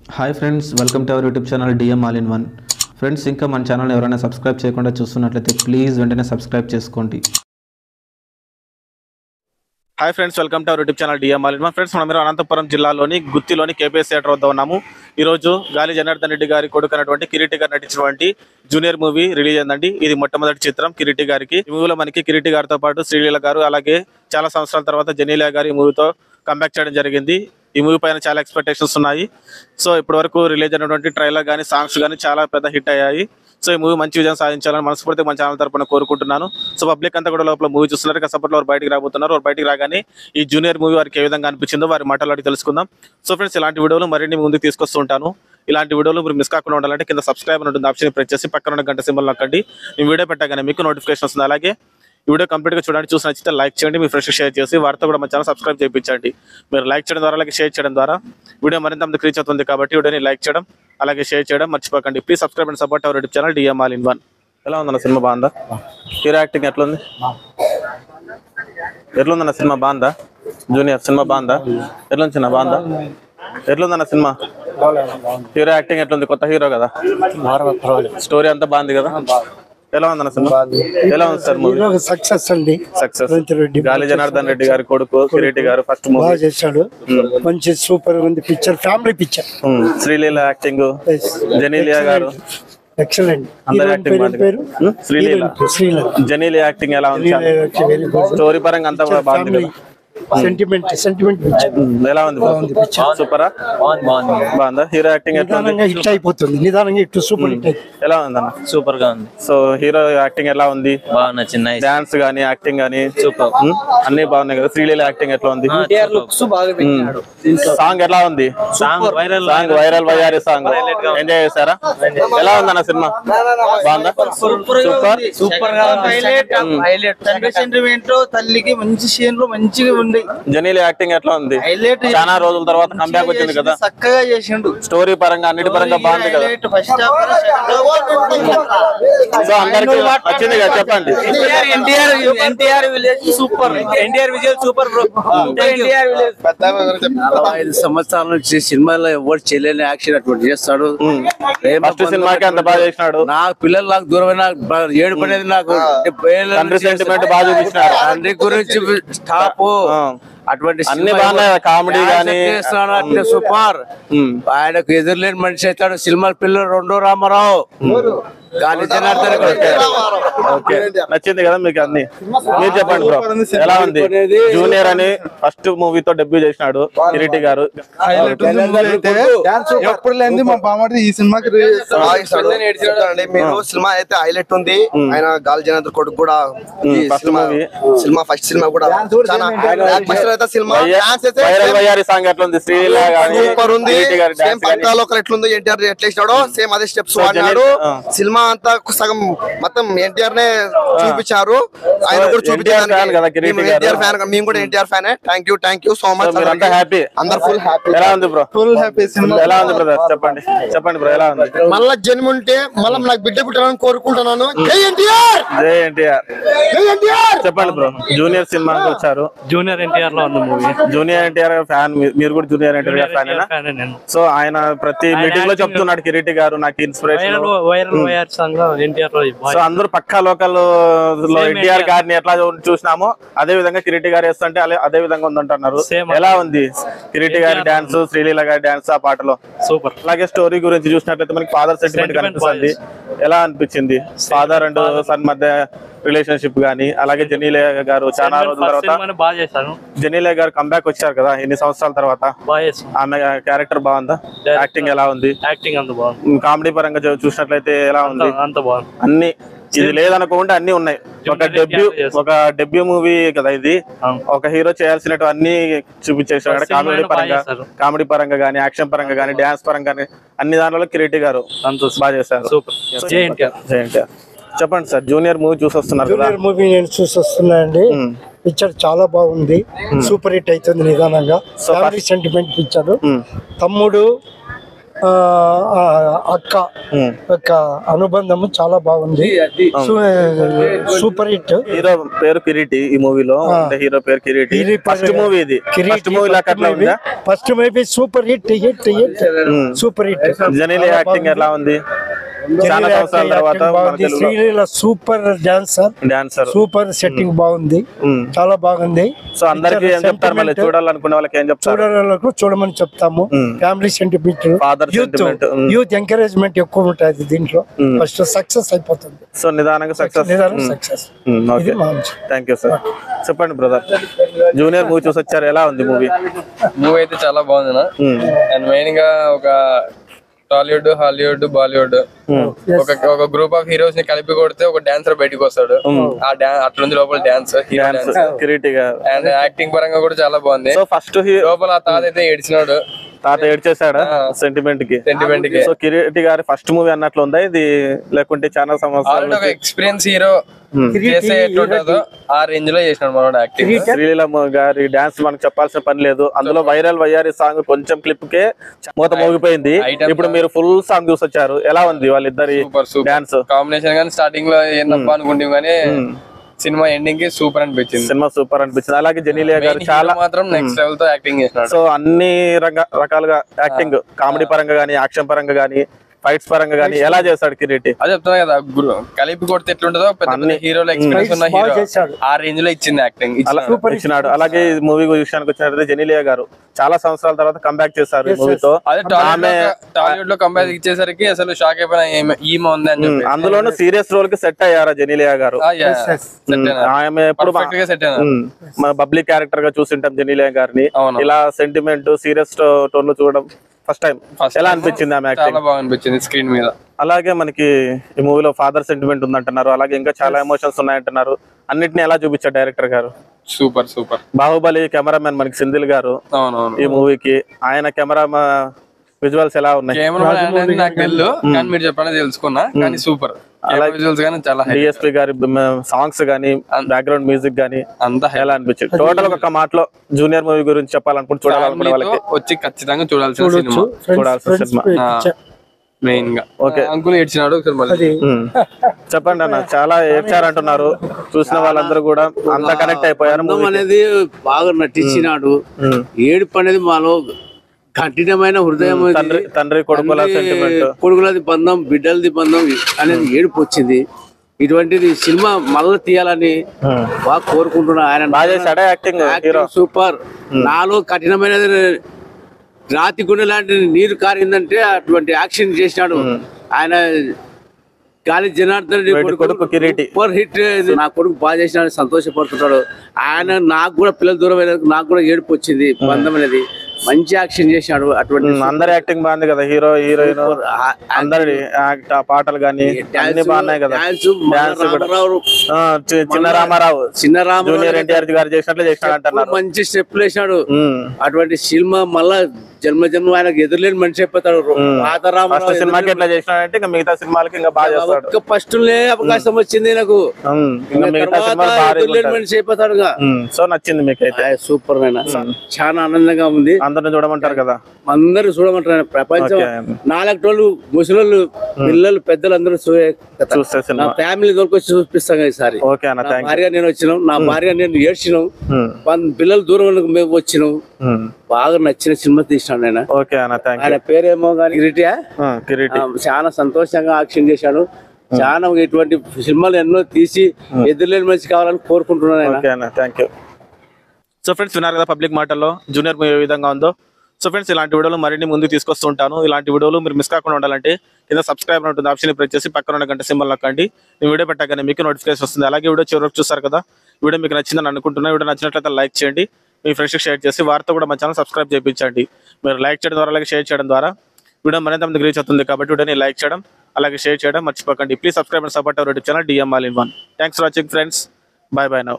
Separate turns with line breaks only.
Hi friends, welcome to our YouTube channel DM all in one. Friends, ఇంకా మన channel ఎవరైనా subscribe చేయకుండా చూస్తున్నట్లయితే ప్లీజ్ వెంటనే సబ్స్క్రైబ్ చేసుకోండి.
Hi friends, welcome to our YouTube channel DM all in one. Friends, మనం అనంతపురం జిల్లాలోని గుత్తిలోని KPS theatre వద్ద ఉన్నాము. ఈరోజు గాలి జనార్దన్ రెడ్డి గారి కొడుకున్నటువంటి కిరీటి గారు నటించినటువంటి జూనియర్ మూవీ రిలీజ్ అయిందండి. ఇది మొట్టమొదటి చిత్రం కిరీటి గారికి. ఈ మూవీలో మనకి కిరీటి గారితో పాటు శ్రీలీల గారు, అలాగే చాలా సంవత్సరాల తర్వాత జెనీలియా గారు ఈ మూవీతో కంబ్యాక్ చేయడం జరిగింది. ఈ మూవీ పైన చాలా ఎక్స్పెక్టేషన్స్ ఉన్నాయి. సో ఇప్పటి వరకు రిలీజ్ అయినటువంటి ట్రైలర్ కానీ సాంగ్స్ కానీ చాలా పెద్ద హిట్ అయ్యాయి. సో ఈ మూవీ మంచి విజయం సాధించాలని మనస్ఫూర్తిగా మన ఛానల్ తరపున కోరుకుంటున్నాను. సో పబ్లిక్ అంతా కూడా లోపల మూవీ చూస్తున్నారు. కసపట్లో వారు బయటికి రాబోతున్నారు. వారు బయటికి రాగానే ఈ జూనియర్ మూవీ వారికి ఏ విధంగా అనిపించిందో వారి మాటలు అడిగి తెలుసుకుందాం. సో ఫ్రెండ్స్, ఇలాంటి వీడియోలు మరిన్ని ముందుకు తీసుకొస్తూ ఉంటాను. ఇలాంటి వీడియోలు మీరు మిస్ కాకుండా ఉండాలంటే కింద సబ్స్క్రైబ్ ఉంటుంది ఆప్షన్ ప్రెస్ చేసి పక్కన ఉన్న గంట సింబల్ నొక్కండి. ఈ వీడియో పెట్టగానే మీకు నోటిఫికేషన్ వస్తుంది. అలాగే ఈ వీడియో కంప్లీట్గా చూడండి. చూసి నచ్చితే లైక్ చేయండి, మీ ఫ్రెండ్స్ షేర్ చేసి వారితో కూడా మన ఛానల్ సబ్స్క్రైబ్ చేయించండి. మీరు లైక్ చేయడం ద్వారా, అలాగే షేర్ చేయడం ద్వారా వీడియో మరింత మందికి రీచ్ అవుతుంది. కాబట్టి వీడియోని లైక్ చేయడం అలాగే షేర్ చేయడం మర్చిపోకండి. Please subscribe and support our YouTube channel DM all in one. ఎలా ఉందన్న సినిమా? బాగుందా? హీరో యాక్టింగ్ ఎట్లుంది? ఎట్లుందన్న సినిమా? బాగుందా? జూనియర్ సినిమా బాగుందా? ఎట్లుంది చిన్న? బాగుందా? ఎట్లుందన్న సినిమా? హీరో యాక్టింగ్ ఎట్లుంది? కొత్త హీరో కదా, స్టోరీ అంతా బాగుంది కదా. ఎలా ఉందన్న సినిమా? ఎలా ఉంది సార్ మూవీ?
సక్సెస్ అండి.
సక్సెస్. గాలి జనార్దన్ రెడ్డి గారి కొడుకు కిరీటి గారు ఫస్ట్ మూవీ
బాగా చేశాడు. మంచి సూపర్ ఉంది picture, family picture.
Sreeleela acting, Genelia గారు
ఎక్సలెంట్.
అందరి యాక్టింగ్ బాగుంది. శ్రీలీల, జెనీలియా యాక్టింగ్ ఎలా ఉంది? స్టోరీ పరంగా అంతా కూడా బాగుంది కదా.
సెంటిమెంట్ పిక్చర్
ఎలా ఉంది? సూపరా? బాగుందా? హీరో యాక్టింగ్ ఎట్లా ఉంది?
హిట్ అయిపోతుంది నిదానంగా. ఇటు సూపర్ హిట్ అయిపోతుంది.
ఎలా ఉందన్న?
సూపర్ గా ఉంది.
సో హీరో యాక్టింగ్ ఎలా ఉంది?
బాగా నచ్చింది.
డాన్స్ గానీ యాక్టింగ్ గానీ
సూపర్,
అన్ని బాగున్నాయి కదా. శ్రీలీల యాక్టింగ్ ఎట్లా ఉంది? సాంగ్ ఎలా ఉంది?
సాంగ్ వైరల్
వయ్యారి సాంగ్ ఎంజాయ్ చేశారా? ఎలా ఉందన్న సినిమా? బాగుందా?
సూపర్ గా సెంటిమెంట్ తల్లికి మంచి సీన్లు మంచిగా ఉంది.
జెనీలియా యాక్టింగ్ ఎట్లా ఉంది? చాలా రోజుల తర్వాత కంబ్యాక్ వచ్చింది కదా.
చక్కగా చేసిండు.
స్టోరీ పరంగా అన్నిటి పరంగా బాగుంది కదా. సో అందరికి వచ్చింది కదా, చెప్పండి.
NTR village super. NTR Vijay super bro.
5 సంవత్సరాల నుంచి సినిమాలో ఎవరు చేయలేని యాక్షన్ అటువంటి చేస్తాడు.
ఫస్ట్ సినిమాకి అంత బాగా చేసినాడు.
నాకు పిల్లలు నాకు దూరమైన ఏడు పడేది. నాకు
సెంటిమెంట్ బాగా చూపించినాడు.
తండ్రి గురించి స్టాప్ అటువంటి
అన్ని బాగున్నాయి. కామెడీ గానీ
అంటే సూపర్. ఆయనకు ఎదురులేని మనిషి అవుతాడు. సినిమాల పిల్లలు రెండో రామారావు, గాలి జనార్దన్.
ఓకే, నచ్చింది కదా మీకు అన్ని? మీరు చెప్పండి బ్రో, ఎలా ఉంది? జూనియర్ అని ఫస్ట్ మూవీతో డెబ్యూ చేసినాడు కిరీటి గారు.
ఎప్పుడు లేని మా బామ్మడి ఈ సినిమాకి మీరు సినిమా అయితే హైలైట్ ఉంది. ఆయన గాలి జనార్దన్ కొడుకు కూడా సినిమా ఫస్ట్ సినిమా కూడా
సాంగ్ ఎట్లా ఉంది? శ్రీలీల
సూపర్ ఉంది. సేమ్ పక్కాలో ఎట్లుందో ఎన్టీఆర్ ఎట్లా ఇచ్చినాడో సేమ్ అదే స్టెప్స్ వాడినాడు. సినిమా అంతా సగం మొత్తం ఎన్టీఆర్ నే చూపించారు. ఆయన కూడా చూపించారు. ఎన్టీఆర్ ఫ్యాన్, మేము కూడా NTR fan. Thank you so much. అందరు ఫుల్ హ్యాపీ.
ఎలా ఉంది బ్రో? Full happy. ఎలా ఉంది బ్రదర్? చెప్పండి బ్రో, ఎలా ఉంది?
మళ్ళా జన్మ ఉంటే మళ్ళీ నాకు బిడ్డ పుట్టాలని కోరుకుంటున్నాను. జై ఎన్టీఆర్,
జై ఎన్టీఆర్,
జై ఎన్టీఆర్.
చెప్పండి బ్రో. జూనియర్ సినిమాకి వచ్చారు.
జూనియర్ ఎన్టీఆర్ లో ఉంది మూవీ.
జూనియర్ ఎన్టీఆర్ ఫ్యాన్ మీరు కూడా? Junior NTR fan. సో ఆయన ప్రతి మీటింగ్ లో చెప్తున్నాడు కిరీటి గారు నాకు ఇన్స్పిరేషన్. సో అందరూ పక్కా లోకల్ లో ఎన్టీఆర్ గారిని ఎట్లా చూసినామో అదే విధంగా కిరీటి గారు వేస్తుంటే అదే విధంగా ఉందంటున్నారు. ఎలా ఉంది కిరీటి గారి డాన్స్, శ్రీలీల గారి డాన్స్ ఆ పాటలో?
సూపర్.
అలాగే స్టోరీ గురించి చూసినట్లయితే మనకి ఫాదర్ సెంటిమెంట్ కనిపిస్తుంది. ఎలా అనిపించింది? ఫాదర్ అండ్ సన్ మధ్య రిలేషన్షిప్ గానీ, అలాగే జెనీలియా గారు చాలా రోజుల తర్వాత జెనీలియా గారు కంబ్యాక్ వచ్చారు కదా ఎన్ని సంవత్సరాల తర్వాత. ఆమె క్యారెక్టర్ బాగుందా? యాక్టింగ్ ఎలా ఉంది? కామెడీ పరంగా చూసినట్లయితే ఎలా ఉంది? అన్ని ఇది లేదనుకోకుండా అన్ని ఉన్నాయి. ఒక డెబ్యూ మూవీ కదా ఇది. ఒక హీరో చేయాల్సినట్టు అన్ని చూపించేసాడు. కామెడీ పరంగా గానీ, యాక్షన్ పరంగా గానీ, డాన్స్ పరంగా గానీ అన్ని దాంట్లో కిరీటి గారు బాగా చేశారు. చెప్పండి సార్, జూనియర్ మూవీ చూసొస్తున్నారు కదా?
జూనియర్ మూవీ నేను చూసొస్తున్నా అండి. పిక్చర్ చాలా బాగుంది. సూపర్ హిట్ అవుతుంది నిదానంగా. Family sentiment picture. తమ్ముడు అక్క యొక్క అనుబంధము చాలా బాగుంది. Super hit.
హీరో పేరు కిరీటి ఈ మూవీలో, హీరో పేరు కిరీటి. ఫస్ట్ మూవీ ఇది, ఫస్ట్ మూవీ లాగా అట్లా ఉందా?
First movie super hit super hit.
Genelia acting ఎలా ఉంది? చాలా సంవత్సరాల తర్వాత
Sreeleela super dancer, super setting బాగుంది, చాలా బాగుంది.
సో అందరికి ఏం చెప్తారు? మళ్ళీ చూడాలనుకునే వాళ్ళకి ఏం చెప్తారు?
చూడాలకు చూడమని చెప్తాము. ఫ్యామిలీ సెంటిమెంట్, యూత్ ఎంకరేజ్మెంట్ ఎక్కువ ఉంటుంది దీంట్లో. ఫస్ట్ సక్సెస్ అయిపోతుంది.
సో నిదానంగా సక్సెస్. Thank you sir. చెప్పండి బ్రదర్, జూనియర్ మూవీ చూసి వచ్చారు, ఎలా ఉంది మూవీ?
మూవీ అయితే చాలా బాగుంది. అండ్ మెయిన్ గా ఒక టాలీవుడ్, హాలీవుడ్, బాలీవుడ్ ఒక గ్రూప్ ఆఫ్ హీరోస్ ని కలిపి కొడితే ఒక డాన్సర్ బయటకు వస్తాడు. అట్లుంది లోపల డాన్స్. అండ్ యాక్టింగ్ పరంగా కూడా చాలా బాగుంది.
ఫస్ట్
లోపల ఆ తాత అయితే ఏడ్చినాడు.
తాత ఏడ్చేసాడా సెంటిమెంట్ కి? సో కిరీటి గారి ఫస్ట్ మూవీ అన్నట్లు ఉందా ఇది, లేకుంటే చాలా సంవత్సరాలు
ఒక ఎక్స్పీరియన్స్ హీరో చేసే ఎట్లుంటుందో ఆ రేంజ్ లో చేసినాడు మనోడు యాక్టింగ్.
శ్రీలీల గారి డాన్స్ మనకు చెప్పాల్సిన పని లేదు. అందులో వైరల్ వయ్యారి సాంగ్ కొంచెం క్లిప్ కే మూత మోగిపోయింది. ఇప్పుడు మీరు ఫుల్ సాంగ్ చూసొచ్చారు, ఎలా ఉంది వాళ్ళిద్దరి డాన్స్
కాంబినేషన్? కానీ స్టార్టింగ్ లో ఏందబ్బా అనుకుంటే కానీ సినిమా ఎండింగ్ కి సూపర్ అనిపించింది.
సినిమా సూపర్ అనిపించింది. అలాగే జెనీలియా గారు చాలా
మాత్రం నెక్స్ట్ లెవెల్ తో యాక్టింగ్ చేసినాడు.
సో అన్ని రకాలుగా యాక్టింగ్, కామెడీ పరంగా గానీ, యాక్షన్ పరంగా గానీ, ఫైట్స్ పరంగా గానీ ఎలా చేస్తాడు కిరీటి?
అదే చెప్తున్నా కదా, కలిపి కొడితే ఎట్లుంటుందో పెద్ద హీరోలు ఎక్స్పీరియన్స్ ఉన్న హీరో ఆ రేంజ్ లో ఇచ్చింది యాక్టింగ్
ఇచ్చినాడు. అలాగే ఈ మూవీ విషయానికి వచ్చినట్లయితే జెనీలియా గారు చాలా సంవత్సరాల తర్వాత కంబ్యాక్ చేశారు ఈ మూవీతో.
అదే టాలీవుడ్ లో కంబ్యాక్ ఇచ్చేసరికి అసలు షాక్ అయిపోయిన ఈమె ఉంది అని చెప్పి.
అందులోనూ సీరియస్ రోల్ కి సెట్ అయ్యారా జెనీలియా గారు? ఆమె ఎప్పుడు మన బబ్లీ క్యారెక్టర్ గా చూసింటాం జెనీలియా గారిని. ఇలా సెంటిమెంట్, సీరియస్ టోన్ లో చూడడం ఫస్ట్ టైం ఎలా అనిపించింది ఆమె యాక్టింగ్?
చాలా బాగా అనిపించింది స్క్రీన్ మీద.
అలాగే మనకి ఈ మూవీలో ఫాదర్ సెంటిమెంట్ ఉందంటున్నారు, అలాగే ఇంకా చాలా ఎమోషన్స్ ఉన్నాయంటున్నారు. అన్నిటిని ఎలా చూపించారు డైరెక్టర్ గారు?
Super super.
బాహుబలి కెమెరామెన్ మనకి సెంధిల్ గారు ఈ మూవీకి, ఆయన కెమెరా విజువల్స్ ఎలా ఉన్నాయి?
నాకు తెలియదు కానీ మీరు చెప్పాలని తెలుసుకున్నా, కానీ సూపర్.
డిఎస్పీ గారి సాంగ్స్ గానీ, బ్యాక్గ్రౌండ్ మ్యూజిక్ గానీ అంతా ఎలా అనిపించింది? టోటల్ ఒక మాటలో జూనియర్ మూవీ గురించి చెప్పాలనుకుంటే చూడాలనుకునే వాళ్ళకి
వచ్చి ఖచ్చితంగా చూడాల్సిన సినిమా. మెయిన్ గా అంకుల్ ఏడ్చినాడు.
చెప్పండి అన్న, చాలా ఏడ్చారంటున్నారు, చూసిన వాళ్ళందరూ కూడా అంత కనెక్ట్ అయిపోయారు.
అనేది బాగా నటించినాడు. ఏడుపు అనేది మాలో కఠినమైన హృదయం,
తండ్రి
కొడుకులది బంధం, బిడ్డలది బంధం అనేది ఏడుపు వచ్చింది. ఇటువంటిది సినిమా మళ్ళీ తీయాలని బాగా కోరుకుంటున్నా. ఆయన సూపర్. నాలో కఠినమైనది రాతి గుండె లాంటి నీరు కారిందంటే అటువంటి యాక్షన్ చేసినాడు ఆయన. గాలి జనార్దన్ సూపర్ హిట్. నా కొడుకు బాగా చేసినాడు, సంతోషపడుతున్నాడు ఆయన. నాకు కూడా పిల్లలు దూరం అయినందుకు నాకు కూడా ఏడుపు వచ్చింది. బంధం అనేది మంచి యాక్షన్ చేసినాడు. అటువంటి
అందరి యాక్టింగ్ బాగుంది కదా, హీరో హీరోయిన్ అందరి పాటలు గానీ అన్ని బాగున్నాయి కదా. చిన్న జూనియర్ ఎన్టీఆర్ గారు చేసినట్లు చేసినాడు అంటున్నారు.
మంచి స్టెప్లు వేసినాడు. అటువంటి సినిమా మళ్ళా జన్మ జన్మ ఆయనకు ఎదురులేని మనిషి అయిపోతాడు.
సినిమాకి ఎట్లా చేసినాడంటే ఇంకా మిగతా సినిమాలకి ఇంకా బాగా చేస్తాడు.
ఫస్ట్ అవకాశం వచ్చింది నాకు, మనిషి అయిపోతాడు.
సో నచ్చింది మీకు అయితే?
సూపర్ అయినా చాలా ఆనందంగా ఉంది.
అందరిని చూడమంటారు కదా?
అందరూ చూడమంటారు. ప్రపంచం 4 రోజులు ముసలోళ్ళు, పిల్లలు, పెద్దలు అందరూ ఫ్యామిలీ దొరికి చూపిస్తాం ఈసారి. భార్య నేను వచ్చినాం, నా భార్య నేను ఏడ్చినాం, పిల్లలు దూరం మేము వచ్చినాం. బాగా నచ్చిన సినిమా తీసినాడు ఆయన. ఆయన పేరేమో కానీ కిరీటి. చాలా సంతోషంగా యాక్షన్ చేశాడు. చాలా ఇటువంటి సినిమాలు ఎన్నో తీసి ఎదురులేని మనిషి కావాలని కోరుకుంటున్నాను.
సో ఫ్రెండ్స్, విన్నారు కదా పబ్లిక్ మాటల్లో జూనియర్ మూవీ ఏ విధంగా ఉందో. సో ఫ్రెండ్స్, ఇలాంటి వీడియోలు మరిన్ని ముందుకు తీసుకొస్తూ ఉంటాను. ఇలాంటి వీడియోలు మీరు మిస్ కాకుండా ఉండాలంటే కింద సబ్స్క్రైబ్ ఉంటుంది ఆప్షన్ ప్రెస్ చేసి పక్కన ఉన్న గంట సింబల్ నొక్కండి. నేను వీడియో పెట్టగానే మీకు నోటిఫికేషన్ వస్తుంది. అలాగే వీడియో చివరికి చూస్తారు కదా, వీడియో మీకు నచ్చిందని అనుకుంటున్నా. వీడియో నచ్చినట్లయితే లైక్ చేయండి, మీ ఫ్రెండ్స్కి షేర్ చేసి వారితో కూడా మా ఛానల్ సబ్స్క్రైబ్ చేయించండి. మీరు లైక్ చేయడం ద్వారా, అలాగే షేర్ చేయడం ద్వారా వీడియో మరింత మందికి రీచ్ అవుతుంది. కాబట్టి వీడియోని లైక్ చేయడం, అలాగే షేర్ చేయడం మర్చిపోకండి. Please subscribe and support our YouTube channel DM All in One. Thanks for watching friends. By by now.